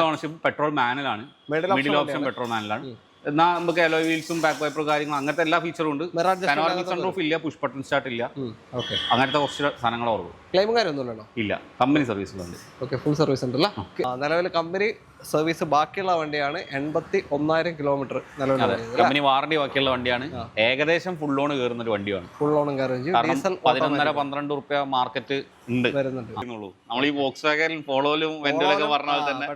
Ownership petrol മാനുവലാണ്, middle option petrol മാനുവലാണ്. എന്നാൽ നമുക്ക് അലോയ് വീൽസും ബാക്ക് വൈപ്പർ കാര്യങ്ങളും അങ്ങനത്തെ എല്ലാ ഫീച്ചറും ഉണ്ട്. പാനോറമിക് സൺറൂഫ് ഇല്ല, പുഷ് ബട്ടൺ സ്റ്റാർട്ട് ഇല്ല, അങ്ങനത്തെ കുറച്ച് സാധനങ്ങൾ ഓർമ്മ. ക്ലെയിമും കാര്യമൊന്നുമില്ലല്ലോ? ഇല്ല, കമ്പനി സർവീസിലുണ്ട്. ഓക്കെ, ഫുൾ സർവീസ് ഉണ്ടല്ലോ. നിലവിൽ കമ്പനി സർവീസ് ബാക്കിയുള്ള വണ്ടിയാണ്. 81,000 കിലോമീറ്റർ കമ്പനി വാറണ്ടി ബാക്കിയുള്ള വണ്ടിയാണ്. ഏകദേശം ഫുൾ ലോൺ കയറുന്ന ഒരു വണ്ടിയാണ്. ഫുൾ ലോണും കയറും. 11-12 റുപ്യ മാർക്കറ്റ് ഉണ്ട്. നമ്മൾ ഈ വോക്സ് വാഗൻ പോളോയിലും വെന്റിലൊക്കെ പറഞ്ഞാൽ തന്നെ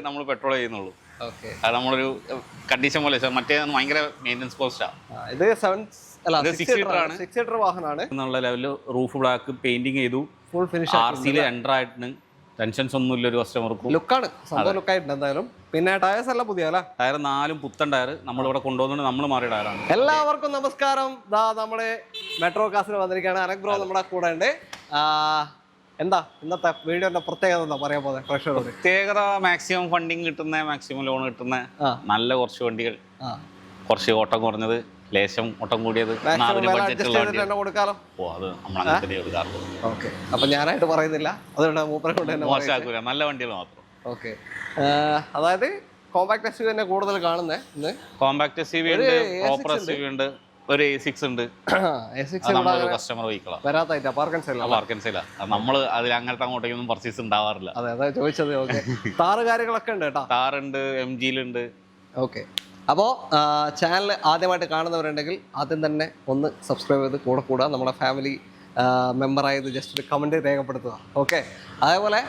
നമ്മൾ പെട്രോൾ ചെയ്യുന്നുള്ളൂ. അത് നമ്മളൊരു കണ്ടീഷൻ പോലെ മറ്റേ ഭയങ്കര മെയിൻ്റെനൻസ് കോസ്റ്റാണ്. ഇത് 6 സീറ്റർ വാഹനമാണ് എന്നുള്ള ലെവലിൽ റൂഫ് ബ്ലാക്ക് പെയിന്റിങ് ചെയ്തു. ഫുൾ ഫിനിഷ് RC എൻ്റർ ആയിട്ടുണ്ട്. ടെൻഷൻസ് ഒന്നും ഇല്ല ഒരു കസ്റ്റമർക്കും. ലുക്കാണ്, സംഭവം ലുക്കായിട്ടുണ്ട് എന്തായാലും. പിന്നെ ടയർസ് എല്ലാം പുതിയ ടയർ 4 പുത്തൻ ടയർ നമ്മളിവിടെ കൊണ്ടുവന്നിട്ട് നമ്മൾ മാറിയ ടയറാണ്. എല്ലാവർക്കും നമസ്കാരം. നമ്മുടെ മെട്രോ കാസിൽ വന്നിരിക്കുകയാണ്. അനക് ബ്രോ നമ്മുടെ കൂടെ ഉണ്ട്. എന്താ ഇന്നത്തെ വീഡിയോന്റെ പ്രത്യേകത എന്താ പറയാൻ പോകുന്നത് പ്രേക്ഷകരോട്? പ്രത്യേകത മാക്സിമം ഫണ്ടിങ് കിട്ടുന്ന, മാക്സിമം ലോൺ കിട്ടുന്ന നല്ല കുറച്ച് വണ്ടികൾ. കുറച്ച് ഓട്ടം കുറഞ്ഞത്, ലേശം ഓട്ടം കൂടിയത്, കൊടുക്കാലോ. അപ്പൊ ഞാനായിട്ട് പറയുന്നില്ല, അതുകൊണ്ട് മൂപ്പരെ കൊണ്ട് തന്നെ മോശമാക്കൂല, നല്ല വണ്ടികൾ മാത്രം. ഓക്കെ, അതായത് കോമ്പാക്ട് SUV തന്നെ കൂടുതൽ കാണുന്നത്. കോമ്പാക്ട് SUV ഉണ്ട്, പ്രോപ്പർ SUV ഉണ്ട്, ഒരു A6 ഉണ്ട്. കസ്റ്റമർ നമ്മള് അതിൽ അങ്ങനത്തെ അങ്ങോട്ടേക്കൊന്നും പർച്ചേസ് ഉണ്ടാവാറില്ല. അതെ ചോദിച്ചത്. ഓക്കെ, താറ് കാര്യങ്ങളൊക്കെ ഉണ്ട് കേട്ടോ. താറുണ്ട്, MG-ലുണ്ട്. ഓക്കെ, അപ്പോൾ ചാനൽ ആദ്യമായിട്ട് കാണുന്നവരുണ്ടെങ്കിൽ ആദ്യം തന്നെ ഒന്ന് സബ്സ്ക്രൈബ് ചെയ്ത് കൂടെ നമ്മുടെ ഫാമിലി മെമ്പറായത് ജസ്റ്റ് ഒരു കമൻറ്റ് രേഖപ്പെടുത്തുക. ഓക്കെ, അതേപോലെ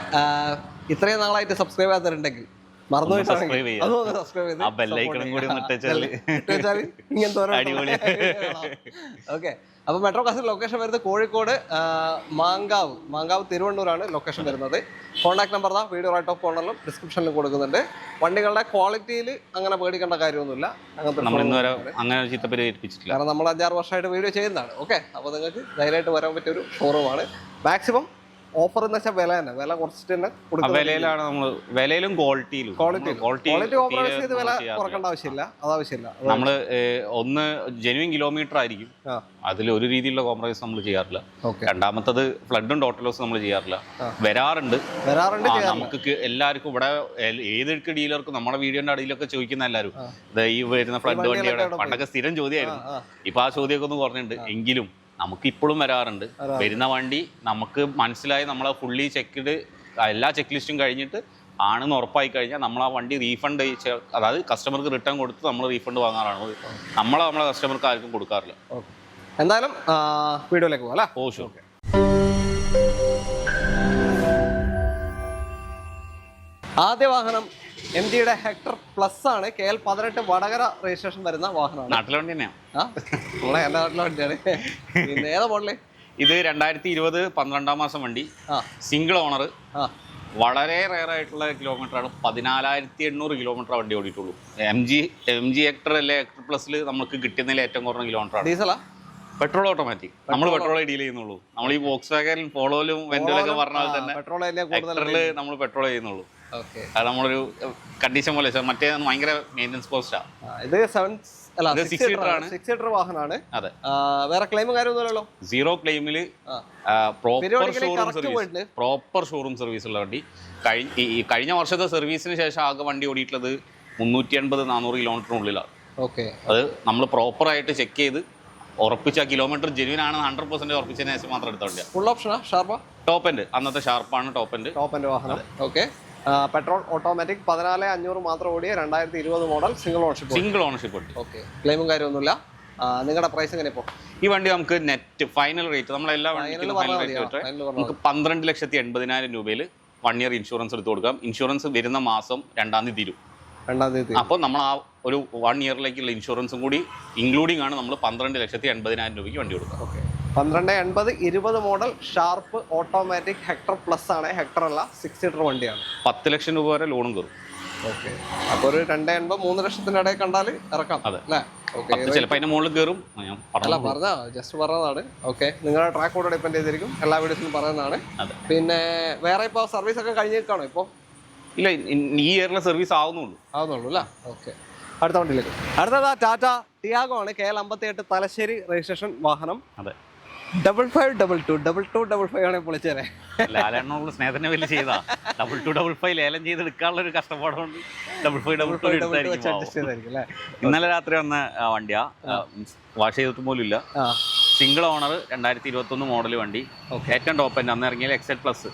ഇത്രയും നാളായിട്ട് സബ്സ്ക്രൈബ് ചെയ്യാത്തവരുണ്ടെങ്കിൽ ഓക്കെ. അപ്പൊ മെട്രോ കാസിൽ ലൊക്കേഷൻ വരുന്നത് കോഴിക്കോട് മാങ്കാവ് തിരുവണ്ണൂരാണ് ലൊക്കേഷൻ വരുന്നത്. Contact number video right of കോർണറിലും ഡിസ്ക്രിപ്ഷനിലും കൊടുക്കുന്നുണ്ട്. വണ്ടികളുടെ ക്വാളിറ്റിയിൽ അങ്ങനെ പേടിക്കേണ്ട കാര്യമൊന്നുമില്ല. കാരണം നമ്മൾ 5-6 വർഷമായിട്ട് വീഡിയോ ചെയ്യുന്നതാണ്. ഓക്കെ, അപ്പോൾ നിങ്ങൾക്ക് ധൈര്യമായിട്ട് വരാൻ പറ്റിയ ഒരു ഷോറൂമാണ്. മാക്സിമം ഓഫർ എന്ന് വെച്ചാൽ വില തന്നെ, വില കുറച്ചിട്ട് തന്നെ വിലയിലാണ് നമ്മൾ വിലയിലും ക്വാളിറ്റിയിലും കോംപ്രമൈസ് ചെയ്ത് വില കുറക്കേണ്ട ആവശ്യമില്ല. അതാവശ്യമില്ല. നമ്മള് ഒന്ന് ജെന്യുവൻ കിലോമീറ്റർ ആയിരിക്കും, അതിൽ ഒരു രീതിയിലുള്ള കോംപ്രമൈസ് നമ്മൾ ചെയ്യാറില്ല. രണ്ടാമത്തത് ഫ്ലഡും ടോട്ടൽ ലോസ് നമ്മൾ ചെയ്യാറില്ല. വരാറുണ്ട്. നമുക്ക് എല്ലാവർക്കും ഇവിടെ ഏതൊക്കെ ഡീലർക്കും നമ്മുടെ വീഡിയോന്റെ അടിയിലൊക്കെ ചോദിക്കുന്ന എല്ലാവരും ഈ വരുന്ന ഫ്ലഡ് വണ്ടിയുടെ പണ്ടൊക്കെ സ്ഥിരം ചോദ്യമായിരുന്നു. ഇപ്പൊ ആ ചോദ്യമൊക്കെ ഒന്ന് കുറഞ്ഞിട്ടുണ്ട്. എങ്കിലും നമുക്ക് ഇപ്പോഴും വരാറുണ്ട്. വരുന്ന വണ്ടി നമുക്ക് മനസ്സിലായി, നമ്മളെ ഫുള്ളി ചെക്ക്ഡ് എല്ലാ ചെക്ക് ലിസ്റ്റും കഴിഞ്ഞിട്ട് ആണെന്ന് ഉറപ്പായി കഴിഞ്ഞാൽ നമ്മൾ ആ വണ്ടി റീഫണ്ട്, അതായത് കസ്റ്റമർക്ക് റിട്ടേൺ കൊടുത്ത് നമ്മൾ റീഫണ്ട് വാങ്ങാറാണ്. നമ്മളെ കസ്റ്റമർക്ക് ആർക്കും കൊടുക്കാറില്ല. എന്തായാലും വീഡിയോയിലേക്ക് പോകാം. ഓ ഷോ. ആദ്യ വാഹനം MG-യുടെ ഹെക്ടർ പ്ലസ് ആണ്. KL 18 വടകര രജിസ്ട്രേഷൻ വരുന്ന വാഹനമാണ്. നാട്ടിലെ വണ്ടി തന്നെയാണ്. എന്റെ നാട്ടിലെ വണ്ടിയാണ്. പിന്നെ ഏതാ മോഡല്? ഇത് 2020 12-ാം മാസം വണ്ടി, സിംഗിൾ ഓണർ. വളരെ റെയർ ആയിട്ടുള്ള കിലോമീറ്ററാണ്. 14,800 കിലോമീറ്റർ വണ്ടി ഓടിയിട്ടുള്ളൂ. MG ഹെക്ടർ അല്ലെ ഹെക്ടർ പ്ലസിൽ നമുക്ക് കിട്ടുന്നതിൽ ഏറ്റവും കുറഞ്ഞ കിലോമീറ്ററാണ്. ഡീസലാ? Petrol automatic. നമ്മൾ പെട്രോളേ ഡീൽ ചെയ്യുന്നുള്ളൂ. നമ്മൾ ഈ വോക്സ് വാഗൻ പോളോയിലും വെന്റിലൊക്കെ പറഞ്ഞാൽ തന്നെ നമ്മൾ പെട്രോൾ ചെയ്യുന്നുള്ളൂ. അത് നമ്മളൊരു കണ്ടീഷൻ പോലെ മറ്റേ ഭയങ്കര മെയിൻ്റെനൻസ് കോസ്റ്റാണ്. ഇത് 6 സീറ്റർ വാഹനമാണ്. അതെ, വേറെ ക്ലെയിമും കാര്യമൊന്നുമല്ലോ. സീറോ ക്ലെയിമിൽ പ്രോപ്പർ ഷോറൂം സർവീസ് ഉള്ള വണ്ടി. കഴിഞ്ഞ വർഷത്തെ സർവീസിന് ശേഷം ആകെ വണ്ടി ഓടിയിട്ടുള്ളത് 380-400 കിലോമീറ്ററിനുള്ളിലാണ്. ഓക്കെ, അത് നമ്മൾ പ്രോപ്പറായിട്ട് ചെക്ക് ചെയ്ത് ഉറപ്പിച്ച കിലോമീറ്റർ ജെന്യുവൻ ആണ് 100% ഉറപ്പിച്ചതിന് ശേഷം മാത്രം എടുത്ത വണ്ടിയാണ്. ഫുൾ ഓപ്ഷനാ? ഷാർപ്പാ? Top end. അന്നത്തെ ഷാർപ്പാണ് ടോപ്പ് എൻഡ് വാഹനം. ഓക്കെ, പെട്രോൾ ഓട്ടോമാറ്റിക് 14,500 മാത്രം ഓടിയ 2020 മോഡൽ സിംഗിൾ ഓണർഷിപ്പ് ഉണ്ട്. ഓക്കെ, ക്ലെയിമും കാര്യമൊന്നുമില്ല. നിങ്ങളുടെ പ്രൈസ് എങ്ങനെ ഇപ്പോൾ? ഈ വണ്ടി നമുക്ക് നെറ്റ് ഫൈനൽ റേറ്റ് നമ്മളെല്ലാ വണ്ടിക്കും ഫൈനൽ റേറ്റ് നമുക്ക് 12,80,000 രൂപയിൽ 1 ഇയർ ഇൻഷുറൻസ് എടുത്ത് കൊടുക്കാം. ഇൻഷുറൻസ് വരുന്ന മാസം 2-ാം തീയതി തീരും. അപ്പോൾ നമ്മൾ ആ ഒരു 1 ഇയറിലേക്കുള്ള ഇൻഷുറൻസും കൂടി ഇൻക്ലൂഡിംഗ് ആണ് നമ്മൾ 12,80,000 രൂപയ്ക്ക് വണ്ടി കൊടുക്കുക. Okay, 12,80 20 model sharp automatic Hector plus ആണ്. ഹെക്ടർ അല്ല, 6 സീറ്റർ വണ്ടിയാണ്. 10 ലക്ഷം രൂപ വരെ ലോണും കയറും. ഓക്കെ, അപ്പോൾ ഒരു 2,80 3 ലക്ഷത്തിൻ്റെ ഇടയിൽ കണ്ടാൽ ഇറക്കാം. അതെ അല്ലേ? ചിലപ്പോൾ അതിന്റെ മുകളിൽ കയറും. പറഞ്ഞ ജസ്റ്റ് പറഞ്ഞതാണ്. ഓക്കെ, നിങ്ങളുടെ ട്രാക്കോട് ഡിപ്പെൻഡ് ചെയ്തിരിക്കും. എല്ലാ വീഡിയോസിലും പറയുന്നതാണ്. പിന്നെ വേറെ ഇപ്പോൾ സർവീസ് ഒക്കെ കഴിഞ്ഞിരിക്കണോ? ഇപ്പോൾ ഇല്ല, ഈ ഇയറിലെ സർവീസ് ആവുന്നുള്ളൂ അല്ലേ? ഓക്കെ, അടുത്ത വണ്ടിയിലേക്ക്. അടുത്തതാ ടാറ്റ ടിയാഗോ ആണ്. KL 58 തലശ്ശേരി രജിസ്ട്രേഷൻ വാഹനം. അതെ, 5522 ആണെങ്കിൽ പൊളിച്ചേരെ. ലാലെണ്ണുള്ള സ്നേഹത്തിന്റെ പേരിൽ ചെയ്താ 2255 ലേലം ചെയ്ത് എടുക്കാനുള്ള ഒരു കഷ്ടപ്പാടുകൊണ്ട് 5522 ഇന്നലെ രാത്രി വന്ന വണ്ടിയാ, വാഷ് ചെയ്തിട്ട് പോലും ഇല്ല. സിംഗിൾ ഓണർ 2021 മോഡൽ വണ്ടി. ഏറ്റവും ടോപ്പ് എൻഡ് അന്ന് ഇറങ്ങിയ Xcent plus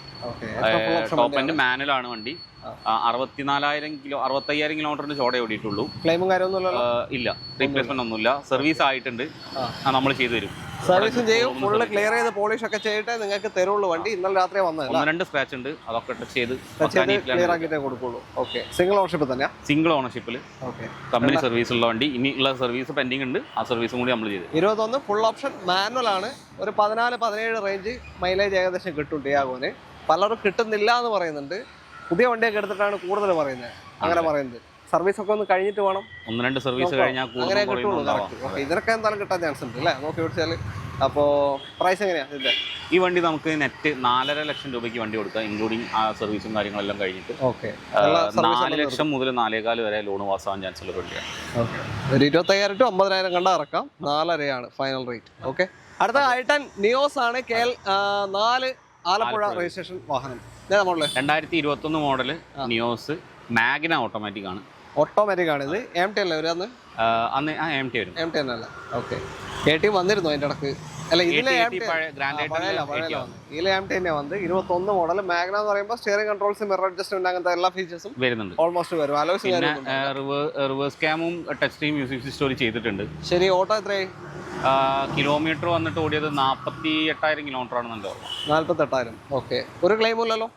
top end manual ആണ് വണ്ടി. 65,000 കിലോമീറ്ററിന് ചോട ഓടിയിട്ടുള്ളൂ. ക്ലെയിമും കാര്യമൊന്നും ഇല്ല, റീപ്ലേസ്മെന്റ് ഒന്നുമില്ല. സർവീസ് ആയിട്ടുണ്ട്, നമ്മൾ ചെയ്തു തരും. സർവീസും ചെയ്യും, ഫുള്ള് ക്ലിയർ ചെയ്ത് പോളിഷ് ഒക്കെ ചെയ്തിട്ട് നിങ്ങൾക്ക് തരുള്ളൂ വണ്ടി. ഇന്നലെ രാത്രി വന്നത് 1-2 സ്ക്രാച്ച് ഉണ്ട്, അതൊക്കെ ചെയ്ത് ക്ലിയർ ആക്കിയിട്ടേ കൊടുക്കുള്ളൂ. ഓക്കെ, സിംഗിൾ ഓണർഷിപ്പ് തന്നെയാ? സിംഗിൾ ഓണർഷിപ്പിൽ കമ്പനി സർവീസ് ഉള്ള വണ്ടി. ഇനിയുള്ള സർവീസ് പെൻഡിങ് ഉണ്ട്, ആ സർവീസും കൂടി നമ്മൾ ചെയ്തു. 21 ഫുൾ ഓപ്ഷൻ മാനുവൽ ആണ്. ഒരു 14-17 റേഞ്ച് മൈലേജ് ഏകദേശം കിട്ടും ടിയാഗോന്. പലരും കിട്ടുന്നില്ല എന്ന് പറയുന്നുണ്ട്. പുതിയ വണ്ടിയൊക്കെ എടുത്തിട്ടാണ് കൂടുതൽ പറയുന്നത്, അങ്ങനെ പറയുന്നത്. സർവീസ് ഒക്കെ ഒന്ന് കഴിഞ്ഞിട്ട് വേണം. 1-2 സർവീസ് കഴിഞ്ഞാൽ അങ്ങനെ കിട്ടുള്ളൂ. ഇതിനൊക്കെ എന്തായാലും കിട്ടാൻ ചാൻസ് ഉണ്ട് അല്ലേ, നോക്കി പിടിച്ചാൽ. അപ്പോൾ പ്രൈസ് എങ്ങനെയാണ് ഇതിന്റെ? ഈ വണ്ടി നമുക്ക് നെറ്റ് 4.5 ലക്ഷം രൂപയ്ക്ക് വണ്ടി കൊടുക്കാം, ഇൻക്ലൂഡിങ് ആ സർവീസും കാര്യങ്ങളെല്ലാം കഴിഞ്ഞിട്ട്. 4 ലക്ഷം മുതൽ 4.25 വരെ ലോൺ പാസ്സാവാൻ ചാൻസ് ഉള്ള വണ്ടിയാണ്. ഒരു 25,000 to 50,000 കണ്ടാ ഇറക്കാം. 4.5 ഫൈനൽ റേറ്റ്. ഓക്കെ, അടുത്ത i10 നിയോസ് ആണ്. KL 4 ആലപ്പുഴ രജിസ്ട്രേഷൻ വാഹനം. 2021 മോഡൽ നിയോസ് മാഗ്ന ഓട്ടോമാറ്റിക് ആണ്. ഓട്ടോമാറ്റിക് ആണ് ഇത്. MT അല്ലേ ഒരു അന്ന് MT വരും. MT തന്നെയല്ല. ഓക്കെ, KT വന്നിരുന്നു അതിൻ്റെ ഇടക്ക്. അല്ല, ഇതിലെ MT തന്നെ വന്ന് 21 മോഡൽ മാഗ്ന എന്ന് പറയുമ്പോൾ സ്റ്റിയറിംഗ് കൺട്രോൾസ്, മിറർ അഡ്ജസ്റ്റ്മെന്റ്, അങ്ങനത്തെ എല്ലാ ഫീച്ചേഴ്സും വരുന്നുണ്ട്. ഓൾമോസ്റ്റ് വരും. റിവേഴ്സ് ക്യാമും ടച്ച് സ്ക്രീൻ മ്യൂസിക് സിസ്റ്റം ചെയ്തിട്ടുണ്ട്. ശരി, ഓട്ടോ എത്രയായി? കിലോമീറ്റർ വന്നിട്ട് ഓടിയത് 48,000 കിലോമീറ്റർ ആണെന്നല്ലോ. 48,000. ഓക്കെ, ഒരു ക്ലെയിമും ഇല്ലല്ലോ?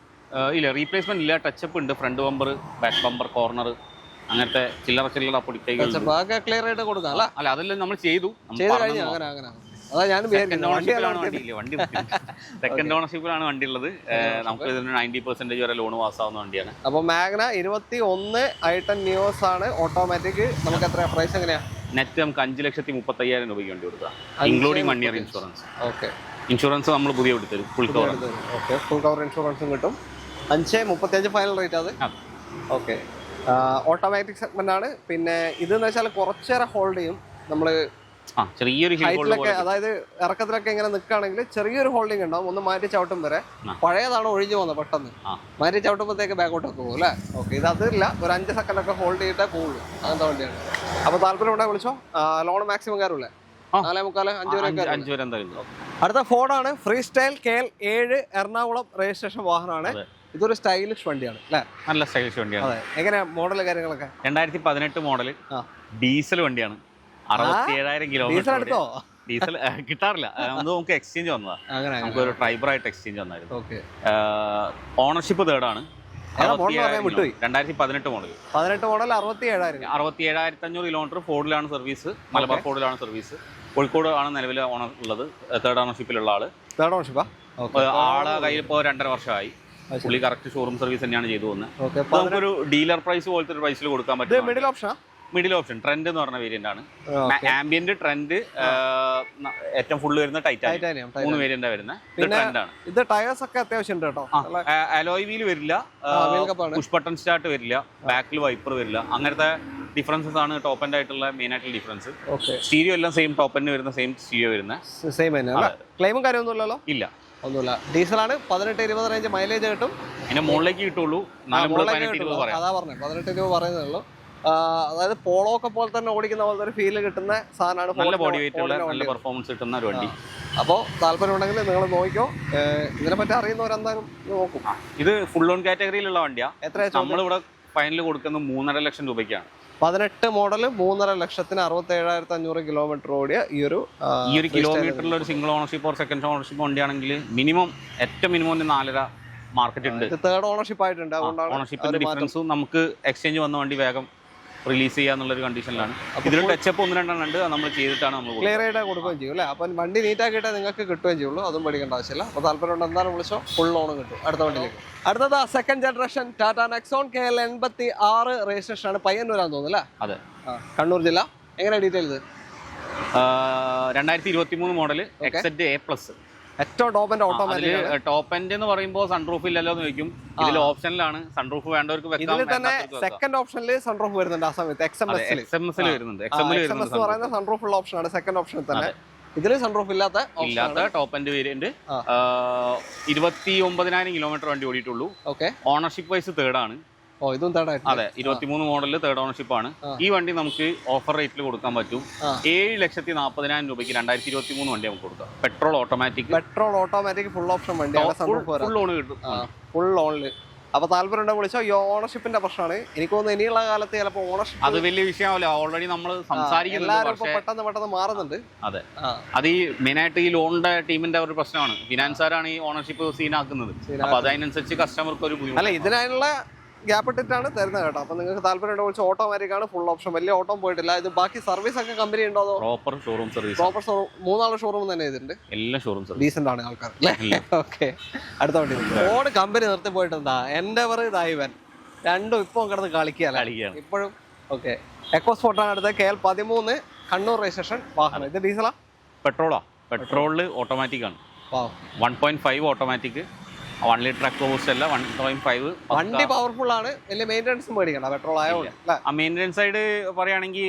ഇല്ല, റീപ്ലേസ്മെന്റ് ഇല്ല. ടച്ചപ്പ് ഉണ്ട്, front bumper, back bumper, corner, അങ്ങനത്തെ ചില്ലറ പൊടിക്കൈകൾ ക്ലിയർ ആയിട്ട് കൊടുക്കാം അല്ല. അതെല്ലാം നമ്മൾ ചെയ്തു കഴിഞ്ഞു. അങ്ങനെ അതാ ഞാൻ സെക്കൻഡ് ഓണർഷിപ്പിലാണ് വണ്ടി ഉള്ളത്. നമുക്ക് ഇതിന് 90% വരെ ലോൺ പാസ്സാവുന്ന വണ്ടിയാണ്. അപ്പോൾ മാഗ്ന 21 i10 നിയോസ് ആണ്, ഓട്ടോമാറ്റിക്. നമുക്ക് എത്ര പ്രൈസ് എങ്ങനെയാ? നെറ്റ് നമുക്ക് 5,30,50,000 രൂപയ്ക്ക് വണ്ടി കൊടുക്കാം, including 1 year insurance. Okay, insurance നമ്മൾ പുതിയ എടുത്തരും, full cover. Okay, full cover ഇൻഷുറൻസും കിട്ടും. 5,35 ഫൈനൽ റേറ്റ് അത്. ഓക്കെ, ഓട്ടോമാറ്റിക് സെഗ്മെന്റ് ആണ്. പിന്നെ ഇതെന്ന് വെച്ചാൽ കുറച്ചേറെ ഹോൾഡ് ചെയ്യും. നമ്മൾ ചെറിയൊരു അതായത് ഇറക്കത്തിലൊക്കെ ഇങ്ങനെ നിൽക്കുകയാണെങ്കിൽ ചെറിയൊരു ഹോൾഡിംഗ് ഉണ്ടാവും. ഒന്ന് മാറ്റി ചവിട്ടും വരെ. പഴയതാണ് ഒഴിഞ്ഞു പോകുന്നത്, പെട്ടെന്ന് മാറ്റി ചവിട്ടുമ്പോഴത്തേക്ക് ബാക്കോട്ടൊക്കെ പോകും അല്ലേ. ഓക്കെ, ഇത് അതില്ല, ഒരു 5 സെക്കൻഡൊക്കെ ഹോൾഡ് ചെയ്തിട്ടേ പോകുള്ളൂ, അങ്ങനത്തെ വണ്ടിയാണ്. അപ്പോൾ താല്പര്യം ഉണ്ടെങ്കിൽ വിളിച്ചോ. Loan maximum കയറൂല്ലേ? 4.45-5 വരെ എന്തായാലും. അടുത്ത ഫോർഡാണ് free style KL 7 Ernakulam registration വാഹനമാണ്. ഇതൊരു സ്റ്റൈലിഷ് വണ്ടിയാണ് അല്ലേ? നല്ല സ്റ്റൈലിഷ് വണ്ടിയാണ്. എങ്ങനെയാ മോഡൽ കാര്യങ്ങളൊക്കെ? 2018 മോഡൽ ഡീസൽ വണ്ടിയാണ്. 67,000 കിലോമീറ്റർ. ഡീസൽ കിട്ടാറില്ല, നമുക്ക് എക്സ്ചേഞ്ച് വന്നതാ. നമുക്ക് ഒരു ട്രൈബറായിട്ട് എക്സ്ചേഞ്ച് വന്നായിരുന്നു. ഓണർഷിപ്പ് തേർഡാണ്. 2018 മോഡൽ 67,500 കിലോമീറ്റർ. ഫോർഡിലാണ് സർവീസ്, മലബാർ ഫോർഡിലാണ് സർവീസ്. കോഴിക്കോട് ആണ് നിലവിൽ ഓണർ ഉള്ളത്. തേർഡ് ഓണർഷിപ്പിലുള്ള ആള്. ആളെ കയ്യിൽ ഇപ്പോൾ 2.5 വർഷമായി. പുള്ളി കറക്റ്റ് ഷോറൂം സർവീസ് തന്നെയാണ് ചെയ്തു പോകുന്നത്. നമുക്കൊരു ഡീലർ പ്രൈസ് പോലത്തെ ഒരു പ്രൈസിൽ കൊടുക്കാൻ പറ്റും. മിഡിൽ ഓപ്ഷൻ ട്രെൻഡ് എന്ന് പറഞ്ഞ വേരിയന്റ് ആണ്. ആംബിയന്റ്, ട്രെൻഡ്, ഏറ്റവും ഫുള്ള് വരുന്ന ടൈറ്റാനിയം, 3 വേരിയന്റാ വരുന്നത്. ഇത് ടയേഴ്സ് ഒക്കെ അത്യാവശ്യം ഉണ്ട് കേട്ടോ. അലോയ് വീൽ വരില്ല, പുഷ് ബട്ടൺ സ്റ്റാർട്ട് വരില്ല, ബാക്കിൽ വൈപ്പർ വരില്ല. അങ്ങനത്തെ ഡിഫറൻസസ് ആണ് ടോപ്പ് എൻഡ് ആയിട്ടുള്ള മെയിൻ ആയിട്ടുള്ള ഡിഫറൻസ്. സ്റ്റീരിയോ എല്ലാം സെയിം ടോപ്പ് എൻഡ് വരുന്ന സെയിം സ്റ്റീരിയോ വരുന്ന ക്ലെയിമും കാര്യമൊന്നുമില്ലല്ലോ? ഇല്ല, ഒന്നുമില്ല. ഡീസലാണ്. 18-20 റേഞ്ച് മൈലേജ് കിട്ടും. അതിന്റെ മുകളിലേക്ക് കിട്ടുള്ളൂ. അതാ പറഞ്ഞത്, 18-20 പറയുന്നേ ഉള്ളൂ. അതായത് പോളോ ഒക്കെ പോലെ തന്നെ ഓടിക്കുന്ന പോലത്തെ ഒരു ഫീല് കിട്ടുന്ന സാധനമാണ്. നല്ല ബോഡി വെയിറ്റ് ഉള്ള, നല്ല പെർഫോമൻസ് കിട്ടുന്ന ഒരു വണ്ടി. അപ്പോൾ താല്പര്യം ഉണ്ടെങ്കിൽ നിങ്ങൾ നോക്കിക്കോ. ഇതിനെ പറ്റി അറിയുന്നവരെന്തായാലും നോക്കും. ഇത് ഫുൾ ഓൺ കാറ്റഗറിയിലുള്ള വണ്ടിയാണ്. എത്ര നമ്മളിവിടെ ഫൈനൽ കൊടുക്കുന്നത് 3.5 ലക്ഷം രൂപയ്ക്കാണ്. 18 മോഡൽ 3.5 ലക്ഷത്തിന് 67,500 കിലോമീറ്റർ ഓടിയ ഈ ഒരു കിലോമീറ്ററിൽ ഒരു single ownership or second ownership വണ്ടിയാണെങ്കിൽ മിനിമം ഏറ്റവും മിനിമം 4.5 മാർക്കറ്റ് ഉണ്ട്. തേർഡ് ഓണർഷിപ്പ് ആയിട്ടുണ്ട്. ഓണർഷിപ്പിന്റെ ഡിഫറൻസും നമുക്ക് എക്സ്ചേഞ്ച് വന്ന വണ്ടി വേഗം റിലീസ് ചെയ്യാന്നുള്ളൊരു കണ്ടീഷനിലാണ്. ഇതിൽ ടച്ചപ്പ് 1-2 ഉണ്ട്, നമ്മൾ ചെയ്തിട്ടാണ് നമ്മൾ ക്ലിയർ ആയിട്ട് കൊടുക്കുകയും ചെയ്യും അല്ലേ. അപ്പം വണ്ടി നീറ്റാക്കിയിട്ടേ നിങ്ങൾക്ക് കിട്ടുകയും ചെയ്യുള്ളൂ. അതും പഠിക്കേണ്ട ആവശ്യമില്ല. അപ്പോൾ താല്പര്യം എന്തായാലും വിളിച്ചോ, ഫുൾ ലോണും കിട്ടും. അടുത്ത വണ്ടിയിലേക്ക്. അടുത്തത് second generation Tata Nexon KL 86 registration ആണ്. പയ്യന്നൂരാന്ന് തോന്നുന്നു അല്ലേ? അതെ, കണ്ണൂർ ജില്ല. എങ്ങനെ ഡീറ്റെയിൽ ഇത്? 2023 മോഡൽ എക്സെറ്റ് A+. ഏറ്റവും top end automatic. Top end എന്ന് പറയുമ്പോൾ സൺറൂഫ് ഇല്ലല്ലോ എന്ന് ചോദിക്കും. ഇതിൽ ഓപ്ഷനിലാണ് സൺറൂഫ് വേണ്ടവർക്ക് വെക്കാം. തന്നെ സെക്കൻഡ് ഓപ്ഷനിൽ സൺറൂഫ് വരുന്നുണ്ട്. ആ സമയത്ത് XMS വരുന്നുണ്ട്. XMS പറയുന്ന സൺറൂഫ് ഉള്ള ഓപ്ഷനാണ് സെക്കൻഡ് ഓപ്ഷനിൽ തന്നെ. ഇതില് സൺറൂഫ് ഇല്ലാത്ത ടോപ്പ് എൻഡ് വേരിയന്റ് 29,000 കിലോമീറ്റർ വണ്ടി ഓടിയിട്ടുള്ളൂ. ഓക്കെ. ഓണർഷിപ്പ് വൈസ് തേർഡ് ആണ്. ഇതും തേർഡ്. അതെ, 23 മോഡലിൽ തേർഡ് ഓണർഷിപ്പ് ആണ്. ഈ വണ്ടി നമുക്ക് ഓഫർ റേറ്റിൽ കൊടുക്കാൻ പറ്റും. 7,40,000 രൂപയ്ക്ക് 2023 വണ്ടി നമുക്ക് കൊടുക്കാം. പെട്രോൾ ഓട്ടോമാറ്റിക് ഫുൾ ഓപ്ഷൻ വണ്ടിയാണ്. ഫുൾ ഓൺ കിട്ടും. ഫുൾ ഓണില്. അപ്പൊ താല്പര്യം ഉണ്ടോ വിളിച്ചോ. ഈ ഓണർഷിപ്പിന്റെ പ്രശ്നമാണ് എനിക്ക് തോന്നുന്നു. ഇനിയുള്ള കാലത്ത് ചിലപ്പോൾ ഓണർഷിപ്പ് അത് വലിയ വിഷയമാവില്ല. ഓൾറെഡി നമ്മൾ സംസാരിക്കുന്നത് പെട്ടെന്ന് മാറുന്നുണ്ട്. അതെ, അത് ഈ മെയിനായിട്ട് ഈ ലോണിന്റെ ടീമിന്റെ ഒരു പ്രശ്നമാണ്. ഫിനാൻസുകാരാണ് ഈ ഓണർഷിപ്പ് സീനാക്കുന്നത്. അപ്പൊ അതിനനുസരിച്ച് കസ്റ്റമർക്ക് ഒരു ബുദ്ധിമുട്ട്. അല്ല, ഇതിനുള്ള ഗ്യാപ്പ് ഇട്ടിട്ടാണ് തരുന്നത് കേട്ടോ. അപ്പൊ നിങ്ങൾക്ക് താല്പര്യം ഉണ്ടോ വിളിച്ചോ. ഓട്ടോമാറ്റിക് ആണ്, ഫുൾ ഓപ്ഷൻ. വലിയ ഓട്ടം പോയിട്ടില്ല. ഇത് ബാക്കി സർവീസ് ഒക്കെ കമ്പനി ഉണ്ടോ? Proper showroom service. 3 ഷോറൂം തന്നെ ചെയ്തിട്ടുണ്ട്. എല്ലാ ഷോറൂം സർവീസ് ഡീസന്റ് ആണ് ആൾക്കാർ. ഓക്കെ. അടുത്ത വണ്ടി ഫോർഡ് കമ്പനി നിർത്തി പോയിട്ടെന്താ എൻഡവർ ഇതായിവൻ രണ്ടും ഇപ്പം കിടന്ന് കളിക്കുകയാണ് ഇപ്പോഴും. ഓക്കെ. എക്കോസ്പോർട്ടാണ് അടുത്ത. KL 13 കണ്ണൂർ രജിസ്ട്രേഷൻ വാഹനം. ഇത് ഡീസലാ പെട്രോളില് ഓട്ടോമാറ്റിക് ആണ്. 1.5 ഓട്ടോമാറ്റിക്, 1 ലിറ്റർ അക്വ ബൂസ്റ്റ് അല്ല, 1.5. വണ്ടി പവർഫുൾ ആണ്. വലിയ മെയിൻ്റെനൻസ് മേടിക്കണം പെട്രോൾ ആയതുകൊണ്ട്. ആ മെയിൻ്റെനൻസ് സൈഡ് പറയുകയാണെങ്കിൽ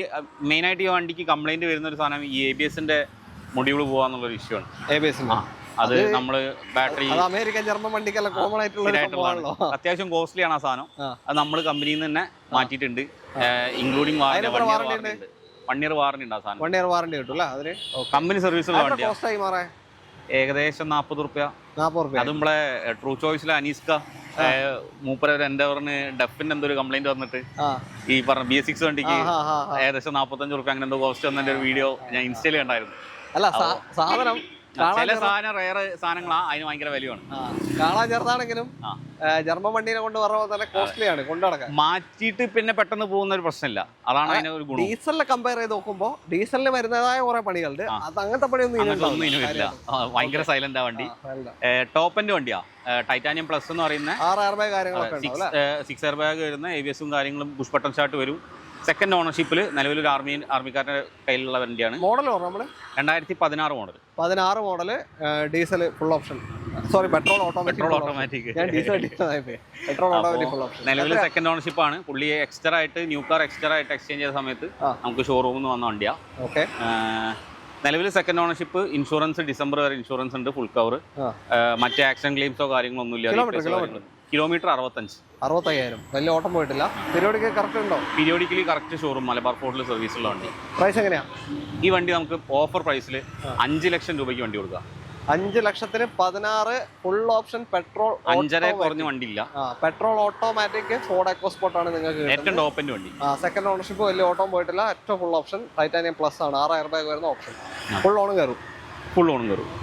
മെയിനായിട്ട് ഈ വണ്ടിക്ക് കംപ്ലൈന്റ് വരുന്ന ഒരു സാധനം ഈ ABS മൊഡ്യൂൾ പോവാന്നുള്ളൊരു ഇഷ്യൂ ആണ്. ABS അത് നമ്മള് ബാറ്ററി അമേരിക്കൻ ജർമ്മൻ വണ്ടിക്കെല്ലാം കോമൺ ആയിട്ടുള്ള അത്യാവശ്യം കോസ്റ്റ്ലി ആണ് ആ സാധനം. അത് നമ്മൾ കമ്പനിയിൽ നിന്ന് തന്നെ മാറ്റിയിട്ടുണ്ട്. ഇൻക്ലൂഡിംഗ് 1 ഇയർ വാറണ്ടി ഉണ്ട് ആ സാധനം. 1 ഇയർ വാറണ്ടി കിട്ടും അല്ലേ അതിന്? കമ്പനി സർവീസുള്ള വണ്ടിയാണ്. ഏകദേശം 40 റുപ്യ. അത് നമ്മളെ ട്രൂ ചോയ്സിലെ അനീസ്ക മൂപ്പര എൻഡവറിന് ഡെഫിന്റെ എന്തോ ഒരു കംപ്ലൈന്റ് വന്നിട്ട് ഈ പറഞ്ഞ BS6 വണ്ടിക്ക് ഏകദേശം 45 റുപ്യ അങ്ങനെ എന്തോ കോസ്റ്റ് വന്നതിന്റെ ഒരു വീഡിയോ ഞാൻ ഇൻസ്റ്റയിൽ കണ്ടായിരുന്നു. അല്ല, സാധനം ചില സാധനം റയർ സാധനങ്ങളാ, അതിന് ഭയങ്കര വിലയാണ്. കാണാൻ ചെറുതാണെങ്കിലും ജർമ്മൻ വണ്ടീനെ കൊണ്ട് പറയുമ്പോൾ തന്നെ കോസ്റ്റ്ലി ആണ് കൊണ്ടുനടക്കാൻ. മാറ്റിയിട്ട് പിന്നെ പെട്ടെന്ന് പോകുന്ന ഒരു പ്രശ്നമില്ല. അതാണ് അതിന് ഒരു ഗുണം. ഡീസലിനെ കമ്പയർ ചെയ്ത് നോക്കുമ്പോൾ ഡീസലിന് വരുന്നതായ കുറെ പണികളുണ്ട്. അത് അങ്ങനത്തെ പണിയൊന്നും ഇല്ല. ഭയങ്കര സൈലന്റ് ആ വണ്ടി. ടോപ്പ് എൻഡ് വണ്ടിയാ. ടൈറ്റാനിയം പ്ലസ് എന്ന് പറയുന്ന 6 എയർ ബാഗ് വരുന്ന ABS കാര്യങ്ങളും പുഷ് ബട്ടൺ സ്റ്റാർട്ട് വരും. സെക്കൻഡ് ഓണർഷിപ്പിൽ നിലവിലൊരു ആർമിക്കാരുടെ കയ്യിലുള്ള വണ്ടിയാണ്. മോഡൽ നമ്മള് 2016 model. 16 model diesel full option. Sorry, petrol automatic. നിലവിൽ സെക്കൻഡ് ഓണർഷിപ്പ് ആണ്. പുള്ളി എക്സ്റ്റർ ആയിട്ട് ന്യൂ കാർ എക്സ്ചേഞ്ച് ചെയ്ത സമയത്ത് നമുക്ക് ഷോറൂമിൽ നിന്ന് വന്ന വണ്ടിയാ. ഓക്കെ. നിലവിൽ സെക്കൻഡ് ഓണർഷിപ്പ്. ഇൻഷുറൻസ് ഡിസംബർ വരെ ഇൻഷുറൻസ് ഉണ്ട്, ഫുൾ കവർ. മറ്റേ ആക്സിഡന്റ് ക്ലെയിംസോ കാര്യങ്ങളൊന്നും ഇല്ല. കിലോമീറ്റർ 65,000. വലിയ ഓട്ടം പോയിട്ടില്ല. പീരിയോഡിക്കലി കറക്റ്റ് ഷോറൂം മലബാർ ഫോർട്ടിൽ സർവീസ് ഉള്ള വണ്ടി. പ്രൈസ് എങ്ങനെയാ? ഈ വണ്ടി നമുക്ക് ഓഫർ പ്രൈസിൽ 5 ലക്ഷം രൂപയ്ക്ക് വണ്ടി കൊടുക്കാം. 5 ലക്ഷത്തിന് 16 ഫുൾ ഓപ്ഷൻ പെട്രോൾ. 5.5 കുറഞ്ഞ വണ്ടിയില്ല. പെട്രോൾ ഓട്ടോമാറ്റിക് ഫോർഡ് എക്കോസ്പോർട്ട് ആണ് നിങ്ങൾക്ക് ഏറ്റവും ടോപ്പ് എൻഡ് വണ്ടി. Second ownership. വലിയ ഓട്ടം പോയിട്ടില്ല. ഏറ്റവും ഫുൾ ഓപ്ഷൻ ടൈറ്റാനിയം പ്ലസ് ആണ്. 6 എയർ ബാഗ് വരുന്ന ഓപ്ഷൻ. ഫുൾ ഓണും കയറും.